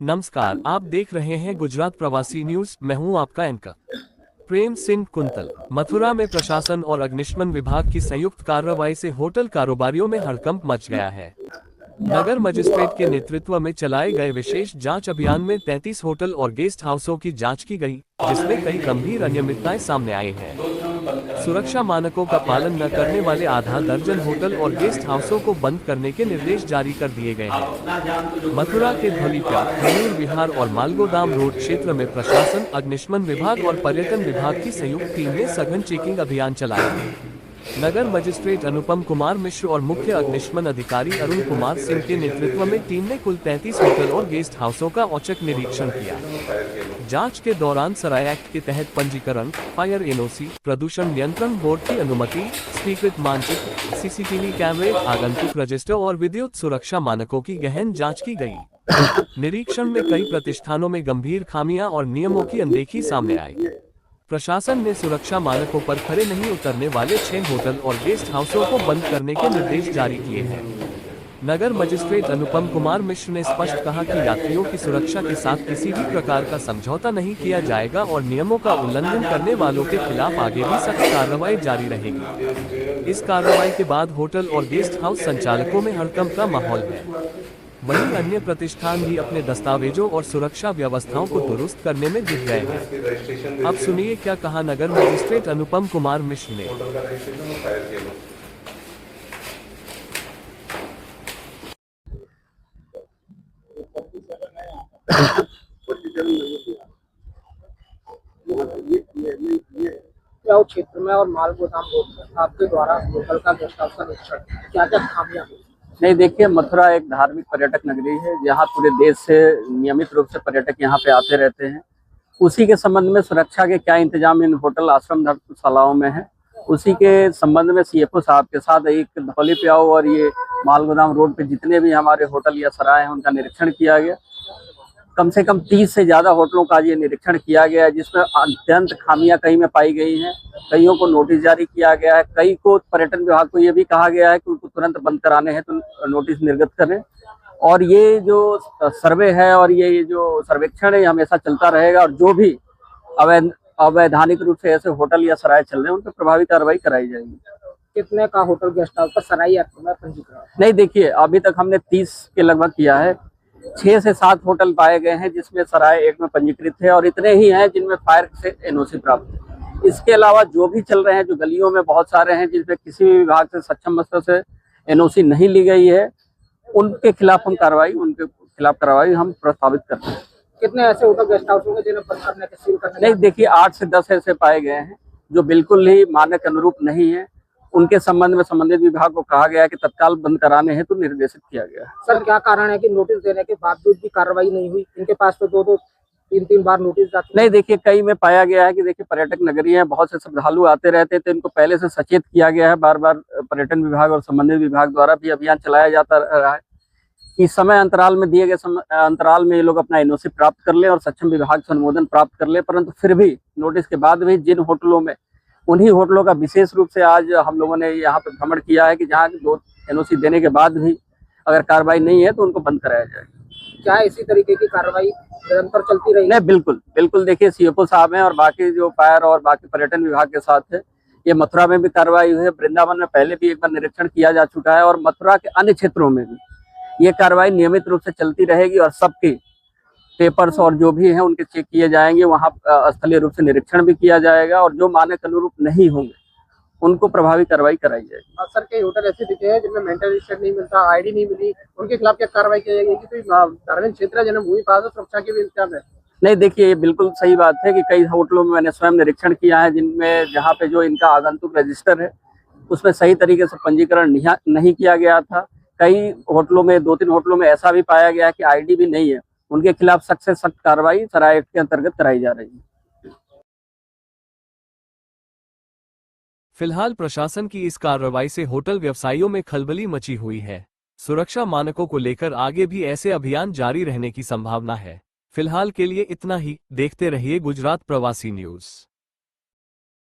नमस्कार, आप देख रहे हैं गुजरात प्रवासी न्यूज। मैं हूं आपका एंकर प्रेम सिंह कुंतल। मथुरा में प्रशासन और अग्निशमन विभाग की संयुक्त कार्रवाई से होटल कारोबारियों में हड़कंप मच गया है। नगर मजिस्ट्रेट के नेतृत्व में चलाए गए विशेष जांच अभियान में 33 होटल और गेस्ट हाउसों की जांच की गई, जिसमें कई गंभीर अनियमितताएं सामने आई हैं। सुरक्षा मानकों का पालन न करने वाले आधा दर्जन होटल और गेस्ट हाउसों को बंद करने के निर्देश जारी कर दिए गए हैं। मथुरा के धौलीप्या, मयूर विहार और मालगोदाम रोड क्षेत्र में प्रशासन, अग्निशमन विभाग और पर्यटन विभाग की संयुक्त टीम ने सघन चेकिंग अभियान चलाया। नगर मजिस्ट्रेट अनुपम कुमार मिश्र और मुख्य अग्निशमन अधिकारी अरुण कुमार सिंह के नेतृत्व में टीम ने कुल 33 होटल और गेस्ट हाउसों का औचक निरीक्षण किया। जांच के दौरान सराय एक्ट के तहत पंजीकरण, फायर एनओसी, प्रदूषण नियंत्रण बोर्ड की अनुमति, स्वीकृत मानचित्र, सीसीटीवी कैमरे, आगंतुक रजिस्टर और विद्युत सुरक्षा मानकों की गहन जांच की गई। निरीक्षण में कई प्रतिष्ठानों में गंभीर खामियां और नियमों की अनदेखी सामने आई। प्रशासन ने सुरक्षा मानकों पर खरे नहीं उतरने वाले 6 होटल और गेस्ट हाउसों को बंद करने के निर्देश जारी किए हैं। नगर मजिस्ट्रेट अनुपम कुमार मिश्र ने स्पष्ट कहा कि यात्रियों की सुरक्षा के साथ किसी भी प्रकार का समझौता नहीं किया जाएगा और नियमों का उल्लंघन करने वालों के खिलाफ आगे भी सख्त कार्रवाई जारी रहेगी। इस कार्रवाई के बाद होटल और गेस्ट हाउस संचालकों में हड़कंप का माहौल है। वहीं अन्य प्रतिष्ठान भी अपने दस्तावेजों और सुरक्षा व्यवस्थाओं को दुरुस्त करने में जुट गए हैं। अब सुनिए क्या कहा नगर मजिस्ट्रेट अनुपम कुमार मिश्र ने। क्षेत्र में और माल गोदाम रोड में आपके द्वारा होटल का गेस्ट हाउस का निरीक्षण, क्या क्या खामियां? नहीं, देखिए, मथुरा एक धार्मिक पर्यटक नगरी है जहाँ पूरे देश से नियमित रूप से पर्यटक यहाँ पे आते रहते हैं। उसी के संबंध में सुरक्षा के क्या इंतजाम इन होटल आश्रम धर्मशालाओं में है, उसी के संबंध में सीएफओ साहब के साथ एक धौलीप्याओ और ये मालगोदाम रोड पे जितने भी हमारे होटल या सराय हैं उनका निरीक्षण किया गया। कम से कम 30 से ज़्यादा होटलों का ये निरीक्षण किया गया है, जिसमें अत्यंत खामियां कई में पाई गई हैं। कईयों को नोटिस जारी किया गया है, कई को पर्यटन विभाग को ये भी कहा गया है कि उनको तुरंत बंद कराने हैं तो नोटिस निर्गत करें। और ये जो सर्वे है और ये जो सर्वेक्षण है, ये हमेशा चलता रहेगा और जो भी अवैधानिक रूप से ऐसे होटल या सराय चल रहे हैं उन पर प्रभावी कार्रवाई कराई जाएगी। कितने का होटल गेस्ट हाउस का सराय एक्ट में पंजीकरण? नहीं, देखिए, अभी तक हमने 30 के लगभग किया है। 6 से 7 होटल पाए गए हैं जिसमें सराय एक में पंजीकृत है और इतने ही हैं जिनमें फायर से एनओसी प्राप्त है। इसके अलावा जो भी चल रहे हैं, जो गलियों में बहुत सारे हैं जिसमें किसी भी विभाग से सक्षम स्तर से एनओसी नहीं ली गई है, उनके खिलाफ कार्रवाई हम प्रस्तावित करते हैं। कितने ऐसे होटल गेस्ट हाउस होंगे जिन्हें बंद करने के सील करने? नहीं, देखिए, 8 से 10 ऐसे पाए गए हैं जो बिल्कुल ही मानक अनुरूप नहीं है। उनके संबंध में संबंधित विभाग को कहा गया है कि तत्काल बंद कराने हैं तो निर्देशित किया गया है। सर, क्या कारण है कि नोटिस देने के बावजूद भी कार्रवाई नहीं हुई? इनके पास तो 2-2, 3-3 बार नोटिस जाती है। नहीं, देखिए, कई में पाया गया है कि देखिए पर्यटक नगरी है, बहुत से श्रद्धालु आते रहते हैं तो इनको पहले से सचेत किया गया है। बार बार पर्यटन विभाग और संबंधित विभाग द्वारा भी अभियान चलाया जाता रहा है कि समय अंतराल में दिए गए अंतराल में ये लोग अपना एनओसी प्राप्त कर लें और सक्षम विभाग से अनुमोदन प्राप्त कर लें। परंतु फिर भी नोटिस के बाद भी जिन होटलों में, उन्हीं होटलों का विशेष रूप से आज हम लोगों ने यहाँ पे भ्रमण किया है कि जहाँ 2 एनओसी देने के बाद भी अगर कार्रवाई नहीं है तो उनको बंद कराया जाएगा। क्या इसी तरीके की कार्रवाई निरंतर चलती रही? नहीं, बिल्कुल देखिए, सीएफओ साहब हैं और बाकी जो फायर और बाकी पर्यटन विभाग के साथ है। ये मथुरा में भी कार्रवाई हुई है, वृंदावन में पहले भी एक बार निरीक्षण किया जा चुका है और मथुरा के अन्य क्षेत्रों में भी ये कार्रवाई नियमित रूप से चलती रहेगी और सबके पेपर्स और जो भी हैं उनके चेक किए जाएंगे। वहाँ स्थलीय रूप से निरीक्षण भी किया जाएगा और जो मानक अनुरूप नहीं होंगे उनको प्रभावी कार्रवाई कराई जाएगी। सर, कई होटल ऐसे दिखे हैं जिनमें मेंटेन रजिस्टर नहीं मिलता, आईडी नहीं मिली, उनके खिलाफ क्या कार्रवाई की जाएगी? कोई धार्मिक क्षेत्र है जिन्हें भूमि पास सुरक्षा के भी इंतजाम है? नहीं, देखिए, ये बिल्कुल सही बात है कि कई होटलों में मैंने स्वयं निरीक्षण किया है जिनमें जहाँ पे जो इनका आगंतुक रजिस्टर है उसमें सही तरीके से पंजीकरण नहीं किया गया था। कई होटलों में, 2-3 होटलों में ऐसा भी पाया गया कि आईडी भी नहीं है। उनके खिलाफ सख्त से सख्त कार्रवाई सराय एक्ट के अंतर्गत कराई जा रही है। फिलहाल प्रशासन की इस कार्रवाई से होटल व्यवसायियों में खलबली मची हुई है। सुरक्षा मानकों को लेकर आगे भी ऐसे अभियान जारी रहने की संभावना है। फिलहाल के लिए इतना ही। देखते रहिए गुजरात प्रवासी न्यूज।